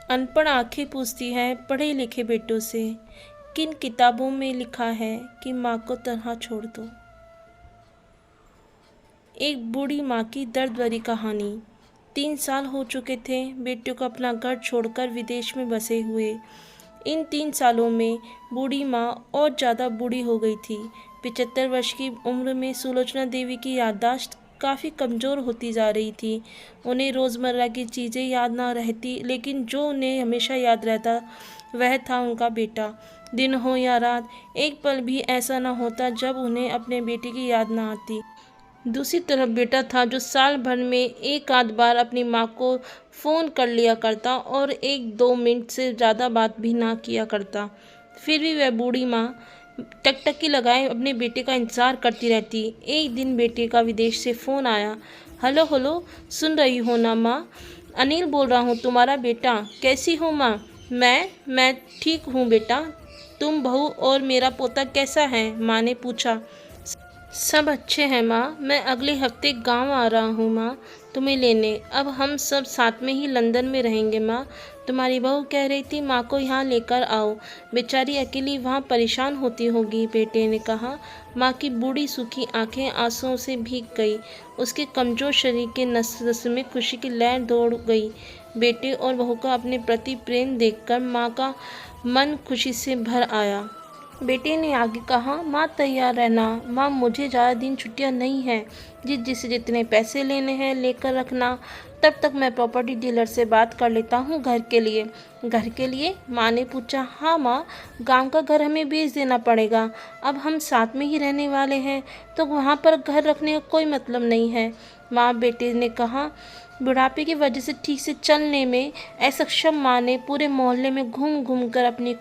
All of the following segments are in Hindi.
अनपढ़ आंखें पूछती है पढ़े लिखे बेटों से, किन किताबों में लिखा है कि माँ को तन्हा छोड़ दो। एक बूढ़ी माँ की दर्द भरी कहानी। 3 साल हो चुके थे बेटियों को अपना घर छोड़कर विदेश में बसे हुए। इन 3 सालों में बूढ़ी माँ और ज़्यादा बूढ़ी हो गई थी। 75 वर्ष की उम्र में सुलोचना देवी की याददाश्त काफ़ी कमज़ोर होती जा रही थी। उन्हें रोज़मर्रा की चीज़ें याद ना रहती, लेकिन जो उन्हें हमेशा याद रहता वह था उनका बेटा। दिन हो या रात, एक पल भी ऐसा ना होता जब उन्हें अपने बेटे की याद ना आती। दूसरी तरफ बेटा था जो साल भर में एक आध बार अपनी माँ को फ़ोन कर लिया करता और 1-2 मिनट से ज़्यादा बात भी ना किया करता। फिर भी वह बूढ़ी माँ टकटकी लगाए अपने बेटे का इंतज़ार करती रहती। एक दिन बेटे का विदेश से फ़ोन आया। हेलो हेलो, सुन रही हो ना माँ? अनिल बोल रहा हूँ, तुम्हारा बेटा। कैसी हो माँ? मैं ठीक हूँ बेटा। तुम, बहू और मेरा पोता कैसा है? माँ ने पूछा। सब अच्छे हैं माँ। मैं अगले हफ्ते गांव आ रहा हूँ माँ, तुम्हें लेने। अब हम सब साथ में ही लंदन में रहेंगे माँ। तुम्हारी बहू कह रही थी माँ को यहाँ लेकर आओ, बेचारी अकेली वहाँ परेशान होती होगी, बेटे ने कहा। माँ की बूढ़ी सूखी आंखें आंसुओं से भीग गई। उसके कमज़ोर शरीर के नस में खुशी की लहर दौड़ गई। बेटे और बहू का अपने प्रति प्रेम देखकर माँ का मन खुशी से भर आया। बेटे ने आगे कहा, माँ तैयार रहना। माँ, मुझे ज़्यादा दिन छुट्टियाँ नहीं हैं। जिससे जितने पैसे लेने हैं लेकर रखना। तब तक मैं प्रॉपर्टी डीलर से बात कर लेता हूँ घर के लिए। घर के लिए? माँ ने पूछा। हाँ माँ, गांव का घर हमें बेच देना पड़ेगा। अब हम साथ में ही रहने वाले हैं तो वहाँ पर घर रखने का कोई मतलब नहीं है, माँ बेटे ने कहा। बुढ़ापे की वजह से ठीक से चलने में असक्षम माँ ने पूरे मोहल्ले में घूम घूम कर अपनी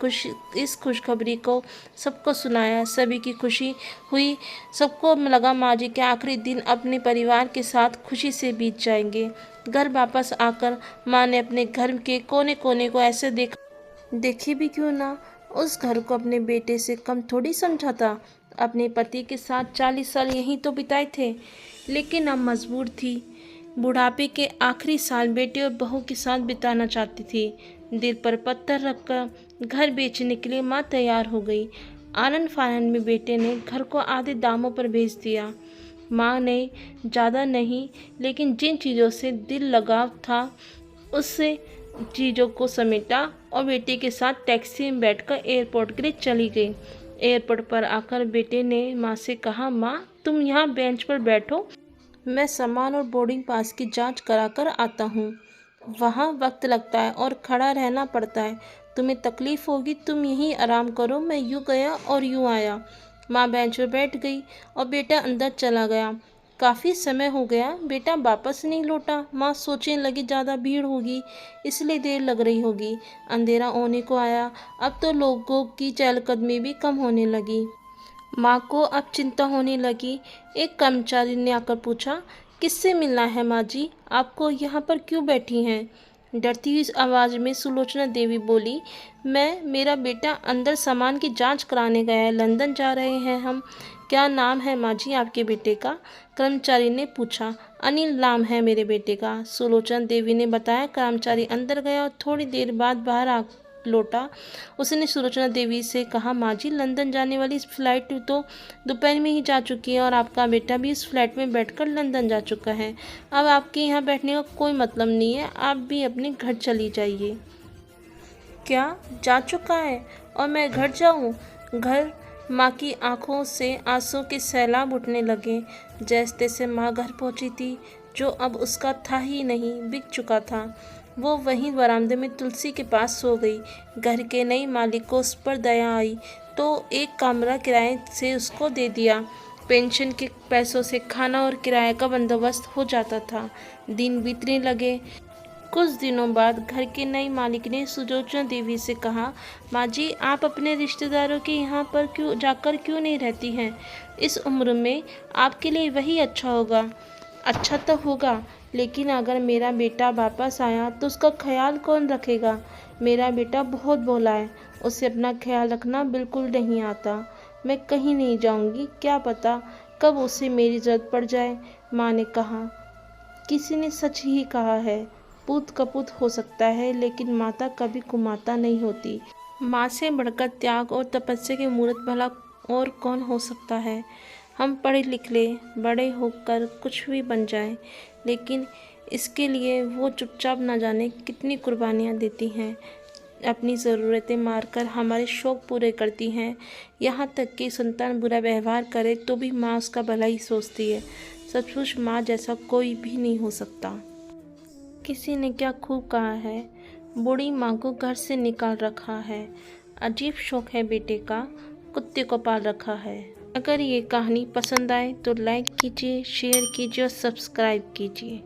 इस खुशखबरी को सबको सुनाया। सभी की खुशी हुई। सबको लगा माँ जी के आखिरी दिन अपने परिवार के साथ खुशी से बीत जाएंगे। घर वापस आकर माँ ने अपने घर के कोने कोने को ऐसे देखे भी क्यों ना, उस घर को अपने बेटे से कम थोड़ी समझा था। अपने पति के साथ 40 साल यहीं तो बिताए थे, लेकिन अब मजबूर थी। बुढ़ापे के आखिरी साल बेटे और बहू के साथ बिताना चाहती थी। दिल पर पत्थर रखकर घर बेचने के लिए माँ तैयार हो गई। आनन फानन में बेटे ने घर को आधे दामों पर बेच दिया। माँ ने ज़्यादा नहीं, लेकिन जिन चीज़ों से दिल लगाव था उससे चीज़ों को समेटा और बेटे के साथ टैक्सी में बैठकर एयरपोर्ट के लिए चली गई। एयरपोर्ट पर आकर बेटे ने माँ से कहा, माँ तुम यहाँ बेंच पर बैठो, मैं सामान और बोर्डिंग पास की जांच कराकर आता हूँ। वहाँ वक्त लगता है और खड़ा रहना पड़ता है। तुम्हें तकलीफ़ होगी, तुम यहीं आराम करो। मैं यूँ गया और यूँ आया। माँ बेंच पर बैठ गई और बेटा अंदर चला गया। काफ़ी समय हो गया, बेटा वापस नहीं लौटा। माँ सोचने लगी ज़्यादा भीड़ होगी इसलिए देर लग रही होगी। अंधेरा होने को आया। अब तो लोगों की चहलकदमी भी कम होने लगी। माँ को अब चिंता होने लगी। एक कर्मचारी ने आकर पूछा, किससे मिलना है माँ जी? आपको यहाँ पर क्यों बैठी हैं? डरती हुई आवाज़ में सुलोचना देवी बोली, मेरा बेटा अंदर सामान की जांच कराने गया है। लंदन जा रहे हैं हम। क्या नाम है माँ जी आपके बेटे का? कर्मचारी ने पूछा। अनिल नाम है मेरे बेटे का, सुलोचना देवी ने बताया। कर्मचारी अंदर गया और थोड़ी देर बाद बाहर आ लौटा। उसने सुलोचना देवी से कहा, माँ जी लंदन जाने वाली इस फ्लाइट तो दोपहर में ही जा चुकी है और आपका बेटा भी इस फ्लाइट में बैठकर लंदन जा चुका है। अब आपके यहाँ बैठने का कोई मतलब नहीं है, आप भी अपने घर चली जाइए। क्या जा चुका है और मैं घर जाऊँ? घर? माँ की आंखों से आंसू के सैलाब उठने लगे। जैसे तैसे माँ घर पहुँची थी, जो अब उसका था ही नहीं, बिक चुका था। वो वहीं बरामदे में तुलसी के पास सो गई। घर के नए मालिक को उस पर दया आई तो एक कमरा किराए से उसको दे दिया। पेंशन के पैसों से खाना और किराए का बंदोबस्त हो जाता था। दिन बीतने लगे। कुछ दिनों बाद घर के नए मालिक ने सुलोचना देवी से कहा, माँ जी आप अपने रिश्तेदारों के यहाँ पर क्यों नहीं रहती हैं? इस उम्र में आपके लिए वही अच्छा होगा। अच्छा तो होगा, लेकिन अगर मेरा बेटा वापस आया तो उसका ख्याल कौन रखेगा? मेरा बेटा बहुत भोला है, उसे अपना ख्याल रखना बिल्कुल नहीं आता। मैं कहीं नहीं जाऊंगी, क्या पता कब उसे मेरी ज़रूरत पड़ जाए। माँ ने कहा, किसी ने सच ही कहा है, पूत कपूत हो सकता है, लेकिन माता कभी कुमाता नहीं होती। माँ से बढ़कर त्याग और तपस्या की मूर्त भला और कौन हो सकता है। हम पढ़े लिख ले, बड़े होकर कुछ भी बन जाएं, लेकिन इसके लिए वो चुपचाप न जाने कितनी कुर्बानियाँ देती हैं। अपनी ज़रूरतें मारकर हमारे शौक़ पूरे करती हैं। यहाँ तक कि संतान बुरा व्यवहार करे तो भी माँ उसका भला ही सोचती है। सचमुच माँ जैसा कोई भी नहीं हो सकता। किसी ने क्या खूब कहा है, बूढ़ी माँ को घर से निकाल रखा है, अजीब शौक है बेटे का, कुत्ते को पाल रखा है। अगर ये कहानी पसंद आए तो लाइक कीजिए, शेयर कीजिए और सब्सक्राइब कीजिए।